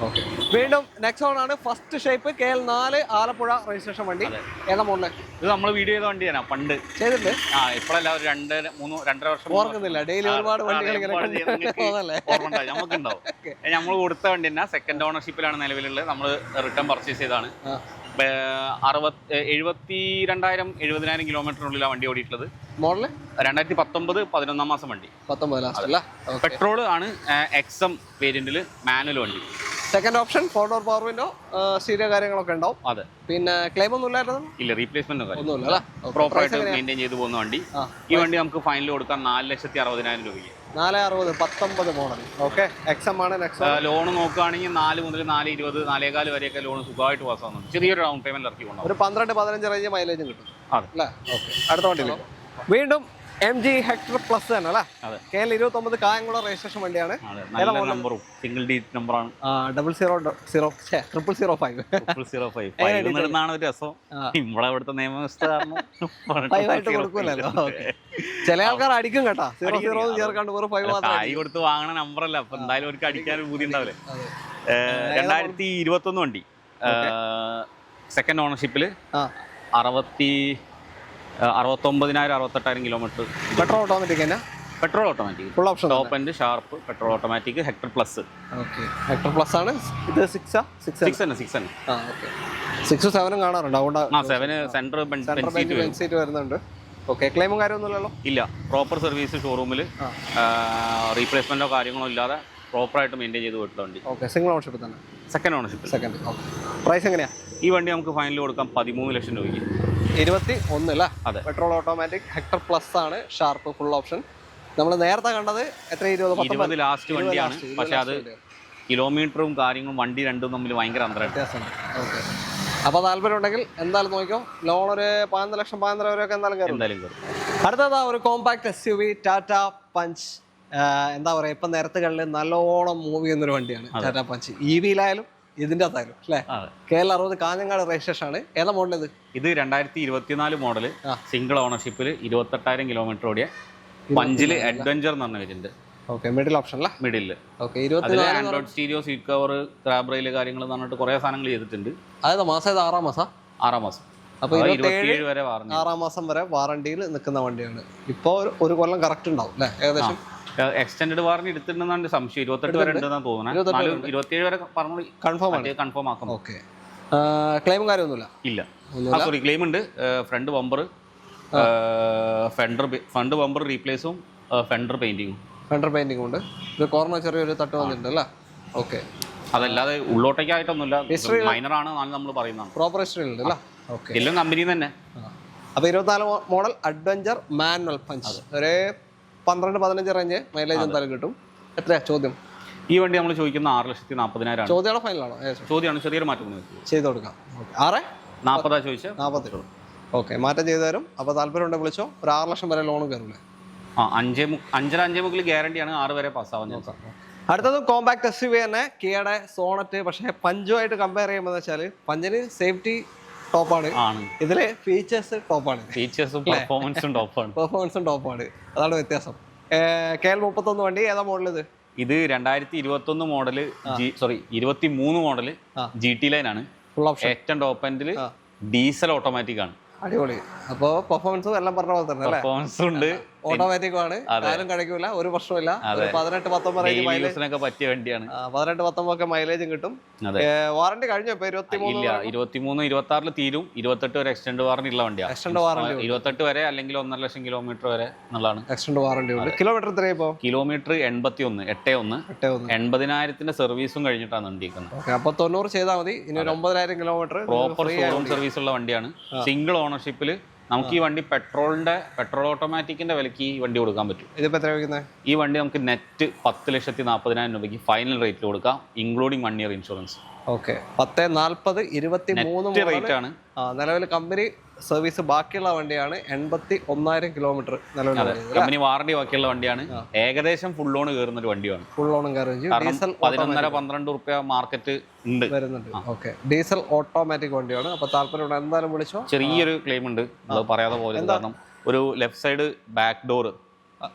ഓക്കെ. വീണ്ടും നെക്സ്റ്റ് ഓൺ ആണ്. First shape KL 4 Alappuzha registration വണ്ടി. ഏതാ മോഡൽ? ഇത് നമ്മൾ വീഡിയോ ചെയ്ത വണ്ടിയാണ്. പണ്ട് ചെയ്തിട്ടുണ്ട്. ഇപ്പോഴല്ല, ഒരു 2-2.5 വർഷം ഓർക്കുന്നില്ല. ഡെയിലി ഒരുപാട് വണ്ടികൾ നമുക്കുണ്ടാവും. നമ്മൾ കൊടുത്ത വണ്ടി തന്നെ സെക്കൻഡ് ഓണർഷിപ്പിലാണ് നിലവിലുള്ളത്. നമ്മൾ റിട്ടേൺ പർച്ചേസ് ചെയ്താണ്. 72,000-70,000 കിലോമീറ്ററിനുള്ളിലാണ് വണ്ടി ഓടിയിട്ടുള്ളത്. മോഡല് 2019 11 മാസം വണ്ടി. പെട്രോൾ ആണ്. XM വേരിയന്റിൽ മാനുവൽ വണ്ടി. Second option 4 door power window, stereo കാര്യങ്ങളൊക്കെ ഉണ്ടാവും. അതെ. പിന്നെ ക്ലെയിം ഒന്നും ഇല്ലായിരുന്നു? ഇല്ല, റീപ്ലേസ്മെന്റ് പ്രോപ്പറായിട്ട് മെയിൻറ്റെയിൻ ചെയ്ത് പോകുന്ന വണ്ടി. ഈ വണ്ടി നമുക്ക് ഫൈനൽ കൊടുക്കാം 4,60,000 രൂപയ്ക്ക്. 460 19 മോഡൽ. ഓക്കെ. XM ആണ്. ലോൺ നോക്കുകയാണെങ്കിൽ 4 മുതൽ 4.20 4.25 വരെയൊക്കെ ലോൺ സുഖമായിട്ട് പാസ് ആവുന്നുണ്ട്. ചെറിയൊരു ഡൗൺ പേയ്മെന്റ് ഇറക്കി കൊണ്ടുപോകും. ഒരു 12-15 റേഞ്ച് മൈലേജും കിട്ടും. അല്ലേ? ഓക്കെ. അടുത്ത വണ്ടി വീണ്ടും MG ഹെക്ടർ പ്ലസ് തന്നെ അല്ലേ? KL 29 കായംകുളം രജിസ്ട്രേഷൻ വണ്ടിയാണ്. സിംഗിൾ ഡി നമ്പറാണ്. 00005. ഒരു രസം ഇവിടെ ഇവിടുത്തെ നിയമവ്യവസ്ഥ ചില ആൾക്കാർ അടിക്കും കേട്ടാ. 00 ചേർക്കാണ്ട് 5 കൊടുത്ത് വാങ്ങണ നമ്പറല്ല. അപ്പൊ എന്തായാലും അവർക്ക് അടിക്കാൻ ഒരു ബുദ്ധി ഉണ്ടാവില്ലേ. 2021 വണ്ടി. സെക്കൻഡ് ഓണർഷിപ്പിൽ 69,000-68,000 കിലോമീറ്റർ. പെട്രോൾ ഓട്ടോമാറ്റിക് തന്നെ. Petrol automatic full option. Top end sharp petrol automatic Hector plus. Okay. Hector plus ആണ്. ഇത് 6 തന്നെ. 6 7 കാണാറുണ്ട്. അതുകൊണ്ട് 7 സെന്റർ സീറ്റ് വരുന്നുണ്ട്. ഓക്കെ. ക്ലെയിമും കാര്യമൊന്നുമില്ലല്ലോ? ഇല്ല. പ്രോപ്പർ സർവീസ് ഷോറൂമിൽ. റീപ്ലേസ്മെന്റോ കാര്യങ്ങളോ ഇല്ലാതെ പ്രോപ്പറായിട്ട് മെയിൻറ്റെയിൻ ചെയ്ത് പോയിട്ടുള്ള വണ്ടി. ഓക്കെ. സിംഗിൾ ഓണർഷിപ്പ് തന്നെ. Second ownership. പ്രൈസ് എങ്ങനെയാ? ഈ വണ്ടി നമുക്ക് ഫൈനൽ കൊടുക്കാം 13 ലക്ഷം രൂപയ്ക്ക്. 21 അല്ലേ? അതെ. പെട്രോൾ ഓട്ടോമാറ്റിക് ഹെക്ടർ പ്ലസ് ആണ്. Sharp full option. നമ്മൾ നേരത്തെ കണ്ടത് എത്ര? 20 ലാസ്റ്റ് വണ്ടിയാണ്. പക്ഷെ അത് കിലോമീറ്ററും കാര്യങ്ങളും വണ്ടി രണ്ടും തമ്മിൽ ഭയങ്കര അന്തരമായിട്ട്. വ്യത്യാസമുണ്ട്. ഓക്കെ. അപ്പോൾ താല്പര്യം ഉണ്ടെങ്കിൽ എന്തായാലും നോക്കിക്കോ. ലോൺ ഒരു 15 ലക്ഷം 15 വരെയൊക്കെ എന്തായാലും കയറും. എന്തായാലും കയറും. അടുത്തതാ ഒരു കോമ്പാക്ട് SUV ടാറ്റ പഞ്ച്. എന്താ പറയുക, ഇപ്പം നിരത്തുകളിൽ നല്ലോണം മൂവ് ചെയ്യുന്നൊരു വണ്ടിയാണ് ടാറ്റ പഞ്ച്. EV-യിലായാലും ഇതിൻ്റെ അകത്തായാലും അല്ലേ. KL60 കാഞ്ഞങ്ങാട് രജിസ്ട്രേഷൻ ആണ്. ഏതാ മോഡൽ ഇത്? ഇത് 2024 മോഡൽ, സിംഗിൾ ഓണർഷിപ്പിൽ 28,000 കിലോമീറ്റർ ഓടിയ പഞ്ചിൽ അഡ്വഞ്ചർ എന്ന് പറഞ്ഞ വേരിയന്റ്. ഓക്കെ, മിഡിൽ ഓപ്ഷൻ അല്ല. Middle. Okay. Android stereo, seat cover, crab rail കാര്യങ്ങൾ എന്ന് പറഞ്ഞിട്ട് കുറേ സാധനങ്ങൾ ചെയ്തിട്ടുണ്ട്. അതായത് മാസം 6 മാസം. 6 മാസം. അപ്പോൾ 27 വരെ വാറണ്ടി. 6 മാസം വരെ വാറണ്ടിയിൽ നിൽക്കുന്ന വണ്ടിയാണ്. ഇപ്പോൾ ഒരു കൊല്ലം കറക്റ്റ് ഉണ്ടാവും അല്ലേ ഏകദേശം. എക്സ്റ്റൻഡ് വാറണ്ടി എടുത്തിട്ടുണ്ടെന്നാണ് സംശയം. 28 വരെ ഉണ്ടെന്നാണ് തോന്നുന്നത്. 27 വരെ പറഞ്ഞു കൺഫേം ആക്കണം. ഓക്കെ. ക്ലെയിമും കാര്യമൊന്നുമില്ല. ഇല്ല. സോറി, ക്ലെയിം ഉണ്ട്. ഫ്രണ്ട് ബമ്പർ റീപ്ലേസും ഫെൻഡർ പെയിന്റിങ്ങും. ഫെൻഡർ പെയിന്റിംഗ് ഉണ്ട്. ഇത് കോർണർ ചെറിയൊരു തട്ട് വന്നിട്ടുണ്ട് അല്ലേ. ഓക്കെ. അതല്ലാതെ ഉള്ളോട്ടേക്കായിട്ടൊന്നുമില്ല, മൈനർ ആണ് നമ്മൾ പറയുന്നത്. പ്രോപ്പർ ഹിസ്റ്ററി ഉണ്ട് അല്ലേ. ഓക്കെ. എല്ലാം കമ്പനി തന്നെ. അപ്പോൾ 24 മോഡൽ അഡ്വഞ്ചർ മാനുവൽ പഞ്ച്. ഒരു 12-15 റേഞ്ച് മൈലേജ് എന്തായാലും കിട്ടും. എത്രയാ ചോദ്യം? ഈ വണ്ടി നമ്മൾ ചോദിക്കുന്ന 6,40,000. ചോദ്യമാണോ ഫൈനലാണോ? ചോദ്യമാണ്. ചെറിയൊരു മാറ്റം ചെയ്ത് കൊടുക്കാം. 6,40,000 ചോദിച്ചാൽ 40. ഓക്കെ, മാറ്റം ചെയ്തു തരും. അപ്പോൾ താല്പര്യം ഉണ്ടെങ്കിൽ വിളിച്ചോ. ഒരു 6 ലക്ഷം വരെ ലോൺ കയറില്ലേ. 5.5 ഗ്യാരണ്ടിയാണ്. 6 വരെ പാസ്സാവുന്നത്. അടുത്തത് കോമ്പാക്ട് SUV തന്നെ, കിയയുടെ സോണറ്റ്. പക്ഷേ പഞ്ചുമായിട്ട് കമ്പയർ ചെയ്യുമ്പോൾ വെച്ചാൽ പഞ്ചിന് സേഫ്റ്റി ടോപ്പാണ്, ഇതിലെ ഫീച്ചേഴ്സ് ടോപ്പാണ്. ഫീച്ചേഴ്സും പെർഫോമൻസും ടോപ്പാണ്. അതാണ് വ്യത്യാസം. KL31 വണ്ടി ഏതാ മോഡൽ ഇത്? ഇത് 2021 മോഡല്, 23 മോഡല് GT ലൈൻ ആണ്. Full option. ഏറ്റവും ടോപ്പ് എൻഡിൽ ഡീസൽ ഓട്ടോമാറ്റിക് ആണ്. അടിപൊളി. അപ്പോൾ പെർഫോമൻസും എല്ലാം പറഞ്ഞ പോലെ തന്നെ പെർഫോമൻസ് ഉണ്ട്. ഓട്ടോമാറ്റിക് ആണ്, ആരും കഴിക്കില്ല, ഒരു പ്രശ്നമില്ല. 18-19 പറ്റിയ വണ്ടിയാണ്. 18-19 മൈലേജും കിട്ടും. വാറണ്ടി കഴിഞ്ഞു. ഇപ്പൊ 23-26 തീരും. 28 വരെ എക്സ്റ്റൻഡ് വാറണ്ടി ഉള്ള വണ്ടിയാണ്. 28 വരെ അല്ലെങ്കിൽ 1.5 ലക്ഷം കിലോമീറ്റർ വരെ എന്നുള്ളതാണ് എക്സ്റ്റൻഡ് വാറണ്ടി ഉണ്ട്. കിലോമീറ്റർ എത്രയാ ഇപ്പോ? കിലോമീറ്റർ 81. 80,000 സർവീസും കഴിഞ്ഞിട്ടാണ് വണ്ടിക്കുന്നത്. അപ്പൊ 90 ചെയ്താൽ മതി. ഇനി ഒരു 9,000 കിലോമീറ്റർ പ്രോപ്പർ ഷോറൂം സർവീസ് ഉള്ള വണ്ടിയാണ്. സിംഗിൾ ഓണർഷിപ്പിൽ നമുക്ക് ഈ വണ്ടി പെട്രോൾ ഓട്ടോമാറ്റിക്കിന്റെ വിലക്ക് ഈ വണ്ടി കൊടുക്കാൻ പറ്റും. ഇതിപ്പോ എത്ര വയ്ക്കുന്നത്? ഈ വണ്ടി നമുക്ക് നെറ്റ് 10,40,000 രൂപയ്ക്ക് ഫൈനൽ റേറ്റിൽ കൊടുക്കാം, including 1 year insurance. Okay. 10,40 23 rate ആണ്. നിലവിൽ കമ്പനി സർവീസ് ബാക്കിയുള്ള വണ്ടിയാണ്. 81,000 കിലോമീറ്റർ കമ്പനി വാറണ്ടി ബാക്കിയുള്ള വണ്ടിയാണ്. ഏകദേശം ഫുൾ ലോൺ കയറുന്ന ഒരു വണ്ടിയാണ്. ഫുൾ ലോണും കയറും. 11.5-12 റുപ്യ മാർക്കറ്റ് ഉണ്ട് വരുന്നുണ്ട്. ഓക്കെ. ഡീസൽ ഓട്ടോമാറ്റിക് വണ്ടിയാണ്. അപ്പൊ താല്പര്യം എന്തായാലും വിളിച്ചോ. ചെറിയൊരു ക്ലെയിം ഉണ്ട്, അത് പറയാതെ പോലെ. കാരണം ഒരു ലെഫ്റ്റ് സൈഡ് ബാക്ക്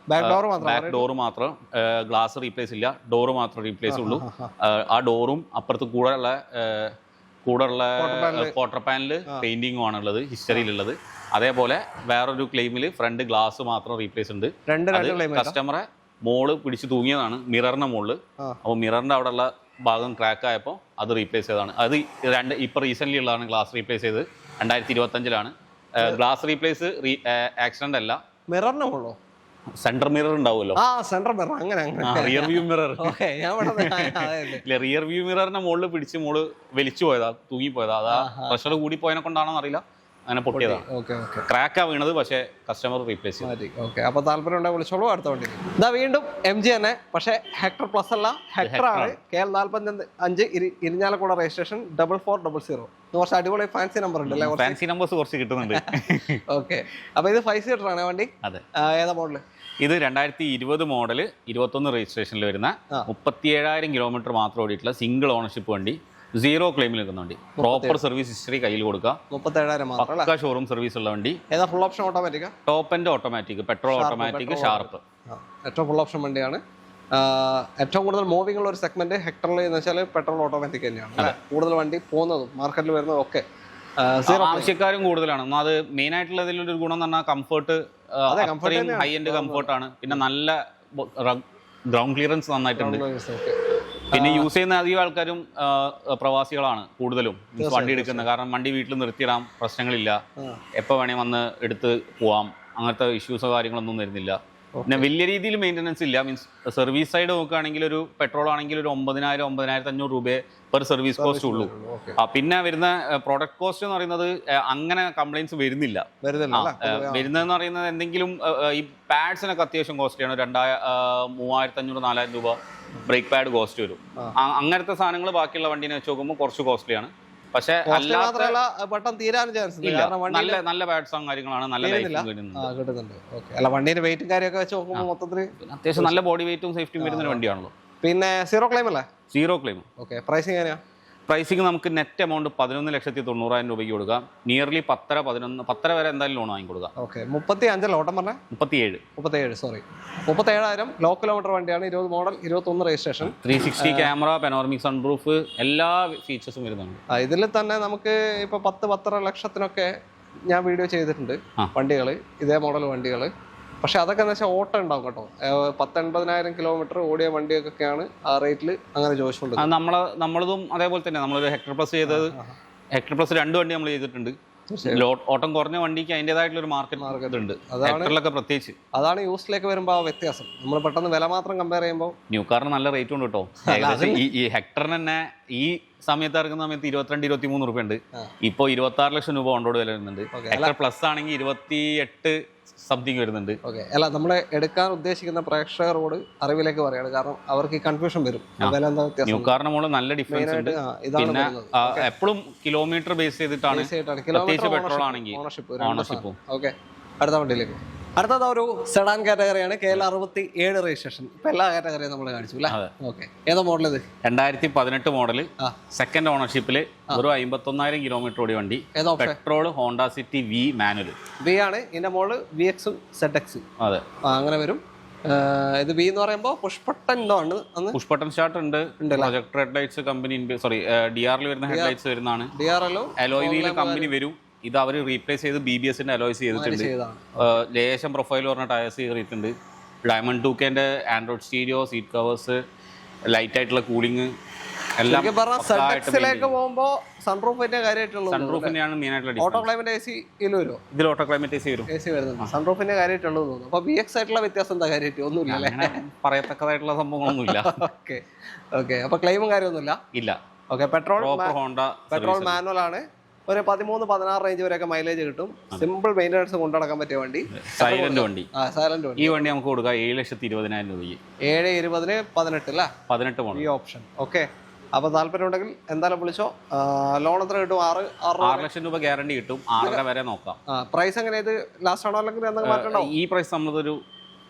ഡോർ മാത്രം ഗ്ലാസ് റീപ്ലേസ് ഇല്ല, ഡോറ് മാത്രം റീപ്ലേസ് ഉള്ളൂ. ആ ഡോറും അപ്പുറത്ത് കൂടെയുള്ള ക്വാർട്ടർ പാനല് പെയിന്റിങ്ങും ആണുള്ളത്, ഹിസ്റ്ററിയിലുള്ളത്. അതേപോലെ വേറൊരു ക്ലെയിമിൽ ഫ്രണ്ട് ഗ്ലാസ് മാത്രം റീപ്ലേസ് ഉണ്ട്. കസ്റ്റമറെ മോള് പിടിച്ച് തൂങ്ങിയതാണ് മിററിന്റെ മുകളിൽ. അപ്പോൾ മിററിന്റെ അവിടെയുള്ള ഭാഗം ക്രാക്ക് ആയപ്പോൾ അത് റീപ്ലേസ് ചെയ്തതാണ്. അത് ഇപ്പൊ റീസെന്റ് ഉള്ളതാണ്. ഗ്ലാസ് റീപ്ലേസ് ചെയ്ത് 2025 ഗ്ലാസ് റീപ്ലേസ് ആക്സിഡന്റ് അല്ല. മിററിന്റെ മുകളിലോ? സെന്റർ മിറർ ഉണ്ടാവുമല്ലോ, സെന്റർ മിറർ. അങ്ങനെ rear view mirror. Rear view മിററിന്റെ മുകളിൽ പിടിച്ച് മോള് വലിച്ചു പോയതാ, തൂങ്ങിപ്പോയതാ. അതാ പ്രഷർ കൂടി പോയതിനെ കൊണ്ടാണോ അറിയില്ല, അങ്ങനെ പൊട്ടിയതാണ്. ക്രാക്കാ വീണത്, പക്ഷേ കസ്റ്റമർ റീപ്ലേസ് ചെയ്തു. അപ്പൊ താല്പര്യം ഉണ്ടെങ്കിൽ വിളിച്ചോളൂ. അടുത്ത വണ്ടി ഇതാ വീണ്ടും MG തന്നെ, പക്ഷേ ഹെക്ടർ പ്ലസ് അല്ല, ഹെക്ടർ ആണ്. KL45 Irinjalakuda registration 4400. കുറച്ച് അടിപൊളി ഫാൻസി നമ്പർ ഉണ്ട് അല്ലേ? ഫാൻസി നമ്പേഴ്സ് കുറച്ച് കിട്ടുന്നുണ്ട്. ഓക്കെ. അപ്പൊ ഇത് 5 സീറ്റർ ആണ് വണ്ടി. അതെ. ഏതാ മോഡല്? ഇത് 2020 മോഡല്, 21 രജിസ്ട്രേഷനിൽ വരുന്ന 37,000 കിലോമീറ്റർ മാത്രം ഓടിയിട്ടുള്ള സിംഗിൾ ഓണർഷിപ്പ് വണ്ടി. 0 ക്ലെയിമിൽ നിൽക്കുന്ന വണ്ടി. പ്രോപ്പർ സർവീസ് ഹിസ്റ്ററി കയ്യിൽ കൊടുക്കുക. 37,000 പക്ക ഷോറൂം സർവീസ് ഉള്ള വണ്ടി. ഏതാ full option automatic? Top end automatic, petrol automatic, sharp. ഏറ്റവും ഫുൾ ഓപ്ഷൻ വണ്ടിയാണ്. ഏറ്റവും കൂടുതൽ മൂവിംഗ് ഉള്ള ഒരു സെഗ്മെന്റ് ഹെക്ടറിൽ എന്ന് വെച്ചാൽ പെട്രോൾ ഓട്ടോമാറ്റിക് തന്നെയാണ്. കൂടുതൽ വണ്ടി പോകുന്നതും മാർക്കറ്റിൽ വരുന്നതും ഒക്കെ ആവശ്യക്കാരും കൂടുതലാണ്. അത് മെയിൻ ആയിട്ടുള്ള ഇതിലൊരു ഗുണം എന്ന് പറഞ്ഞാൽ കംഫർട്ട്, ഹൈ എൻഡ് കംഫർട്ടാണ്. പിന്നെ നല്ല ഗ്രൗണ്ട് ക്ലിയറൻസ് നന്നായിട്ടുണ്ട്. പിന്നെ യൂസ് ചെയ്യുന്ന അധികം ആൾക്കാരും പ്രവാസികളാണ് കൂടുതലും വണ്ടി എടുക്കുന്നത്. കാരണം വണ്ടി വീട്ടിൽ നിർത്തിയിടാം, പ്രശ്നങ്ങളില്ല, എപ്പോൾ വേണേൽ വന്ന് എടുത്ത് പോവാം, അങ്ങനത്തെ ഇഷ്യൂസോ കാര്യങ്ങളൊന്നും വരുന്നില്ല. പിന്നെ വലിയ രീതിയിൽ മെയിൻ്റനൻസ് ഇല്ല. മീൻസ് സർവീസ് സൈഡ് നോക്കുകയാണെങ്കിൽ ഒരു പെട്രോൾ ആണെങ്കിൽ ഒരു 9,000-9,500 രൂപയെ പെർ സർവീസ് കോസ്റ്റ് ഉള്ളൂ. പിന്നെ വരുന്ന പ്രോഡക്റ്റ് കോസ്റ്റ് എന്ന് പറയുന്നത് അങ്ങനെ കംപ്ലൈൻറ്റ്സ് വരുന്നില്ല. വരുന്നതെന്ന് പറയുന്നത് എന്തെങ്കിലും ഈ പാഡ്സിനൊക്കെ അത്യാവശ്യം കോസ്റ്റ്ലിയാണ്. 3,500-4,000 രൂപ ബ്രേക്ക് പാഡ് കോസ്റ്റ് വരും. അങ്ങനത്തെ സാധനങ്ങൾ ബാക്കിയുള്ള വണ്ടീനെ വെച്ച് നോക്കുമ്പോൾ കുറച്ച് കോസ്റ്റ്ലിയാണ്. പക്ഷേ പെട്ടെന്ന് തീരാനും ചാൻസ് നല്ല പാഡ്സും കാര്യങ്ങളാണ്, നല്ല കിട്ടുന്നുണ്ട്. അല്ല വണ്ടീന്റെ വെയിറ്റും കാര്യമൊക്കെ വെച്ച് നോക്കുമ്പോൾ മൊത്തത്തിൽ അത്യാവശ്യം നല്ല ബോഡി വെയിറ്റും സേഫ്റ്റിയും വരുന്ന വണ്ടിയാണല്ലോ. പിന്നെ സീറോ ക്ലെയിം അല്ലേ? Zero claim. ഓക്കെ, പ്രൈസിങ് എങ്ങനെയാ? പ്രൈസിങ് നമുക്ക് നെറ്റ് എമൗണ്ട് 11,90,000 രൂപയ്ക്ക് കൊടുക്കാം. നിയർലി 10 വരെ എന്തായാലും ലോൺ വാങ്ങി കൊടുക്കാം. ഓക്കെ, 35 ഓട്ടം പറഞ്ഞ 37 സോറി 37,000 ലോ കിലോമീറ്റർ വണ്ടിയാണ്. 20 model, 21 registration, 360 camera, panoramic sunroof, എല്ലാ ഫീച്ചേഴ്സും വരുന്നുണ്ട്. ഇതിൽ തന്നെ നമുക്ക് ഇപ്പൊ 10-10.5 ലക്ഷത്തിനൊക്കെ ഞാൻ വീഡിയോ ചെയ്തിട്ടുണ്ട് വണ്ടികൾ, ഇതേ മോഡൽ വണ്ടികൾ. പക്ഷെ അതൊക്കെ എന്ന് വെച്ചാൽ ഓട്ടം ഉണ്ടാവും കേട്ടോ. 10-80,000 കിലോമീറ്റർ ഓടിയ വണ്ടിയൊക്കെയാണ് ആ റേറ്റിൽ അങ്ങനെ ചോദിച്ചുകൊണ്ട്. നമ്മളതും അതേപോലെ തന്നെ നമ്മളൊരു ഹെക്ടർ പ്ലസ് ചെയ്തത്, ഹെക്ടർ പ്ലസ് 2 വണ്ടി നമ്മൾ ചെയ്തിട്ടുണ്ട്. ഓട്ടം കുറഞ്ഞ വണ്ടിക്ക് അതിൻ്റെതായിട്ടുള്ള ഒരു മാർക്കറ്റ് ഉണ്ട്, ഹെക്ടറിലൊക്കെ പ്രത്യേകിച്ച്. അതാണ് യൂസ്ഡിലേക്ക് വരുമ്പോൾ ആ വ്യത്യാസം. നമ്മൾ പെട്ടെന്ന് വില മാത്രം കമ്പയർ ചെയ്യുമ്പോൾ ന്യൂ കാറിന് നല്ല റേറ്റ് ഉണ്ട് കേട്ടോ. ഈ ഹെക്ടറിന് തന്നെ ഈ സമയത്ത് ഇറങ്ങുന്ന സമയത്ത് 22-23 രൂപ ഉണ്ട്. ഇപ്പോൾ 26 ലക്ഷം രൂപ ഓൺ റോഡ് വില വരുന്നുണ്ട്. ഹെക്ടർ പ്ലസ് ആണെങ്കിൽ 28 സംതിങ് വരുന്നുണ്ട്. ഓക്കെ, അല്ല നമ്മൾ എടുക്കാൻ ഉദ്ദേശിക്കുന്ന പ്രേക്ഷകരോട് അറിവിലേക്ക് പറയാണ്, കാരണം അവർക്ക് കൺഫ്യൂഷൻ വരും. ന്യൂ കാറിന് മുകളിൽ നല്ല ഡിഫറൻസ് ഉണ്ട്. പിന്നെ എപ്പോഴും കിലോമീറ്റർ ബേസ് ചെയ്തിട്ടാണ്, പ്രത്യേകിച്ച് പെട്രോൾ ആണെങ്കിൽ ഓണർഷിപ്പും. ഓക്കെ, അടുത്ത വണ്ടിയിലേക്ക്. അടുത്തത് ഒരു സെഡാൻ കാറ്റഗറിയാണ്. KL 67 registration. ഇപ്പൊ എല്ലാ കാറ്റഗറിയും നമ്മൾ കാണിച്ചു അല്ലേ? ഓക്കെ, ഏതാ മോഡൽ ഇത്? 2018 മോഡൽ, സെക്കൻഡ് ഓണർഷിപ്പില് ഒരു 51,000 കിലോമീറ്റർ ഓടിയ വണ്ടി. Petrol, Honda City V manual. V ആണ് ഇതിന്റെ മോഡൽ, VX ZX. അതെ, അങ്ങനെ വരും. ഇത് വി എന്ന് പറയുമ്പോൾ പുഷ്പട്ടൻ ആണ്. പുഷ്പട്ടൻ സ്റ്റാർട്ട് ഉണ്ട്. Projector headlights company, sorry DRL വരുന്ന ഹെഡ്ലൈറ്റ്സ് വരുന്നതാണ്. അലോയ് വീൽ കമ്പനി വരും. ഇത് അവർ റീപ്ലേസ് ചെയ്ത് BBSന്റെ അലോയ്സ് ചെയ്തിട്ടുണ്ട്. ലേശം പ്രൊഫൈൽ പറഞ്ഞ ടയേഴ്സ് കയറിയിട്ടുണ്ട്. ഡയമണ്ട് 2Kന്റെ Android stereo, seat covers, light ആയിട്ടുള്ള കൂളിംഗ് എല്ലാം. പോകുമ്പോൾ സൺറൂഫിന്റെ കാര്യമായിട്ടുള്ള സൺറൂഫിന്റെയാണ് മെയിൻ ആയിട്ടുള്ള. ഓട്ടോ ക്ലൈമറ്റ് AC വരുമോ? ഇതിൽ ഓട്ടോ ക്ലൈമറ്റ് AC വരും. വരുന്നുണ്ട്. സൺറൂഫിന്റെ കാര്യമായിട്ടുള്ളത് തോന്നുന്നു. അപ്പൊ VX ആയിട്ടുള്ള വ്യത്യാസം എന്താ കാര്യമായിട്ട്? ഒന്നുമില്ല, പറയത്തക്കതായിട്ടുള്ള സംഭവങ്ങളൊന്നുമില്ല. ഓക്കെ ഓക്കെ, അപ്പൊ ക്ലെയിമും കാര്യമൊന്നുമില്ല. ഇല്ല. ഓക്കെ, ഹോണ്ട പെട്രോൾ മാനുവൽ ആണ്. ഒരു 13-16 റേഞ്ച് വരെയൊക്കെ മൈലേജ് കിട്ടും. സിമ്പിൾ മെയിൻ്റെനൻസ് കൊണ്ടുനടക്കാൻ പറ്റിയ വണ്ടി. സൈലന്റ് വണ്ടി. സൈലന്റ് വണ്ടി. ഈ വണ്ടി നമുക്ക് കൊടുക്കാം 7,20,000 രൂപയ്ക്ക്. 7,20,000 18 അല്ലേ? 18 മോഡൽ. ഈ ഓപ്ഷൻ. ഓക്കെ, അപ്പോൾ താല്പര്യം ഉണ്ടെങ്കിൽ എന്തായാലും വിളിച്ചോ. ലോൺ എത്ര കിട്ടും? 6 ലക്ഷം രൂപ ഗ്യാരണ്ടി കിട്ടും. 6.5 വരെ നോക്കാം. പ്രൈസ് എങ്ങനെ? ഇത് ലാസ്റ്റ് ആണോ അല്ലെങ്കിൽ എന്തെങ്കിലും മാറ്റണ്ടോ? ഈ പ്രൈസ് നമ്മളൊരു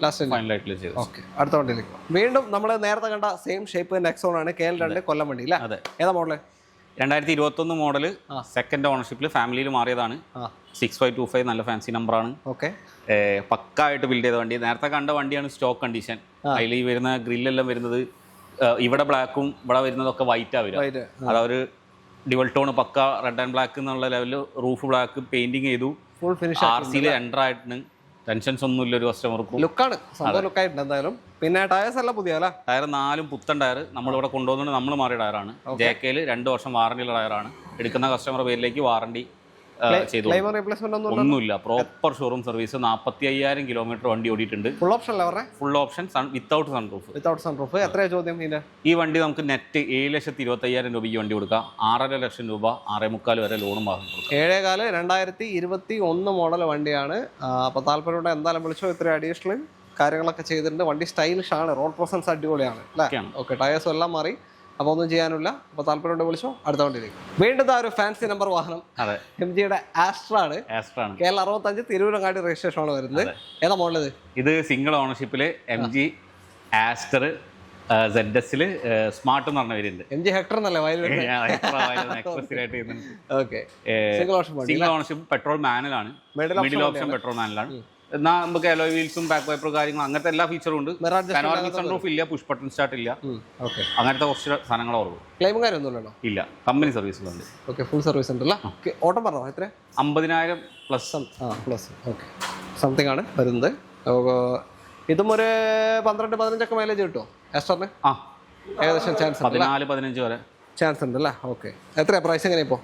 ലാസ്റ്റ് ഫൈനലായിട്ട് ചെയ്തു. ഓക്കെ, അടുത്ത വണ്ടിയിലേക്ക്. വീണ്ടും നമ്മൾ നേരത്തെ കണ്ട സെയിം ഷേപ്പ് നെക്സോൺ ആണ്. KL 2 കൊല്ലം വണ്ടി അല്ലേ? അതെ. ഏതാ മോഡല്? 2021 മോഡല്, സെക്കൻഡ് ഓണർഷിപ്പിൽ, ഫാമിലിയിൽ മാറിയതാണ്. 6525 നല്ല ഫാൻസി നമ്പറാണ്. ഓക്കെ, പക്കായിട്ട് ബിൽഡ് ചെയ്ത വണ്ടി. നേരത്തെ കണ്ട വണ്ടിയാണ് സ്റ്റോക്ക് കണ്ടീഷൻ. അതിൽ ഈ വരുന്ന ഗ്രില്ലെല്ലാം വരുന്നത് ഇവിടെ ബ്ലാക്കും ഇവിടെ വരുന്നതൊക്കെ വൈറ്റാ വരും. അതവര് ഡ്യുവൽ ടോൺ പക്ക റെഡ് ആൻഡ് ബ്ലാക്ക് എന്നുള്ള ലെവലിൽ റൂഫ് ബ്ലാക്ക് പെയിന്റിങ് ചെയ്തു. Full finish. RCയിൽ എൻ്റർ ആയിട്ടുണ്ട്. ടെൻഷൻസ് ഒന്നുമില്ല ഒരു കസ്റ്റമർക്കും. ലുക്കാണ്, സംഭവം ലുക്കായിട്ടുണ്ട് എന്തായാലും. പിന്നെ ടയർസ് എല്ലാം പുതിയ അല്ലേ? ടയർ 4 പുത്തൻ ടയർ നമ്മളിവിടെ കൊണ്ടുവന്നിട്ട് നമ്മൾ മാറിയ ടയറാണ്. JKയിൽ 2 വർഷം വാറണ്ടിയുള്ള ടയറാണ്. എടുക്കുന്ന കസ്റ്റമർ പേരിലേക്ക് വാറണ്ടി ചെയ്തു. ഒന്നുമില്ല, പ്രോപ്പർ ഷോറൂം സർവീസ്. 45,000 കിലോമീറ്റർ വണ്ടി ഓടിയിട്ടുണ്ട്. ഫുൾ ഓപ്ഷൻ അല്ലേ പറഞ്ഞേ? Full option, without sunroof. Without sunroof. എത്രയാണ് ചോദ്യം? ഈ വണ്ടി നമുക്ക് നെറ്റ് 7,25,000 രൂപയ്ക്ക് വണ്ടി കൊടുക്കാം. 6.5 ലക്ഷം രൂപ 6.25 വരെ ലോണും വാങ്ങി കൊടുക്കാം. 7.4 2021 മോഡൽ വണ്ടിയാണ്. അപ്പോൾ താല്പര്യമുണ്ട് എന്തായാലും വിളിച്ചോ. ഇത്ര അഡീഷണൽ കാര്യങ്ങളൊക്കെ ചെയ്തിട്ടുണ്ട്. വണ്ടി സ്റ്റൈലിഷ് ആണ്, റോഡ് പ്രസൻസ് അടിപൊളിയാണ് അല്ലേ? ഓക്കെ, ടയേഴ്സും എല്ലാം മാറി. അപ്പോൾ ഒന്നും ചെയ്യാനില്ല. അപ്പോൾ താല്പര്യമുണ്ട് വിളിച്ചോ. അടുത്ത വണ്ടിയിലേക്ക്. വീണ്ടും ഒരു ഫാൻസി നമ്പർ വാഹനം. അതെ, MGയുടെ ആസ്ട്ര ആണ്. KL 65 തിരൂരങ്ങാടി രജിസ്ട്രേഷൻ ആണ് വരുന്നത്. ഏതാ മോഡൽ ഇത്? ഇത് സിംഗിൾ ഓണർഷിപ്പില് MG ആസ്റ്റർ ZS സ്മാർട്ട് എന്ന് പറഞ്ഞ പേരുണ്ട്. MG ഹെക്ടർ എന്നല്ലേ സിംഗിൾ ഓണർഷിപ്പ്. പെട്രോൾ മാനുവലാണ്. മിഡിൽ ഓപ്ഷൻ പെട്രോൾ മാനുവലാണ്. എന്നാൽ നമുക്ക് അലോയ് വീൽസും ബാക്ക് വൈപ്പർ കാര്യങ്ങൾ അങ്ങനത്തെ എല്ലാ ഫീച്ചറും ഉണ്ട്. പനോറമിക് സൺറൂഫ് ഇല്ല, പുഷ് ബട്ടൺ സ്റ്റാർട്ട് ഇല്ല, അങ്ങനത്തെ കുറച്ച് സാധനങ്ങളെ ഉള്ളൂ. ക്ലെയിമും കാര്യമൊന്നുമില്ലല്ലോ? ഇല്ല, കമ്പനി സർവീസിലുണ്ട്. ഓക്കെ, ഫുൾ സർവീസ് ഉണ്ടല്ലോ. ഓട്ടം പറഞ്ഞോ എത്ര? 50,000 പ്ലസ്. ഓക്കെ, സംതിങ് ആണ് വരുന്നത്. ഇതും ഒരു 12-15 ഒക്കെ മൈലേജ് കിട്ടുമോ ആസ്റ്ററിന്? ഏകദേശം ചാൻസ് 14-15 വരെ ചാൻസ് ഉണ്ട് അല്ലേ? ഓക്കെ, എത്രയാണ് പ്രൈസ്? എങ്ങനെ ഇപ്പോൾ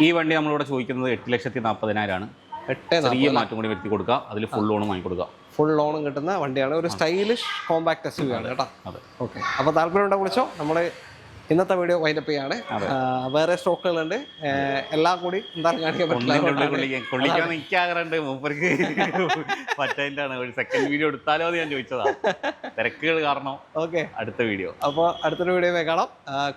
ഈ വണ്ടി നമ്മളിവിടെ ചോദിക്കുന്നത് 8,40,000 ചെറിയ മാറ്റം കൂടി വരുത്തി കൊടുക്കുക. അതിൽ ഫുൾ ലോണും വാങ്ങി കൊടുക്കുക. ഫുൾ ലോണും കിട്ടുന്ന വണ്ടിയാണ്. ഒരു സ്റ്റൈലിഷ് കോമ്പാക്ട് SUV ആണ് കേട്ടോ. അതെ, ഓക്കെ. അപ്പോൾ താല്പര്യമുണ്ടോ വിളിച്ചോ. നമ്മൾ ഇന്നത്തെ വീഡിയോ വൈൻഡപ്പ് ചെയ്യാണ്. വേറെ സ്റ്റോക്കുകളുണ്ട്, എല്ലാം കൂടി എന്തായാലും കാണിക്കാൻ പറ്റില്ല. കൊള്ളിക്കാൻ നിൽക്കാറുണ്ട് മൂപ്പർക്ക് പറ്റതിൻ്റെ ഒരു സെക്കൻഡ് വീഡിയോ എടുത്താലോ എന്ന് ഞാൻ ചോദിച്ചതാ, തിരക്കുകൾ കാരണം. ഓക്കെ, അടുത്ത വീഡിയോ. അപ്പോൾ അടുത്തൊരു വീഡിയോ കാണാം.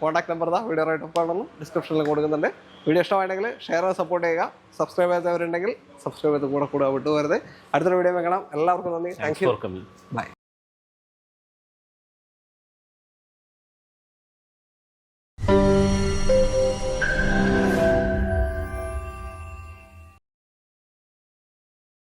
കോൺടാക്ട് നമ്പർ വീഡിയോ റൈറ്റ് ഡിസ്ക്രിപ്ഷനിൽ കൊടുക്കുന്നുണ്ട്. വീഡിയോ ഇഷ്ടമാണെങ്കിൽ ഷെയർ ചെയ്ത് സപ്പോർട്ട് ചെയ്യുക. സബ്സ്ക്രൈബ് ചെയ്തവരുണ്ടെങ്കിൽ സബ്സ്ക്രൈബ് ചെയ്ത് കൂടെ വിട്ടുപോകരുത്. അടുത്തൊരു വീഡിയോ കാണാം. എല്ലാവർക്കും നന്ദി. Thank you. ബൈ.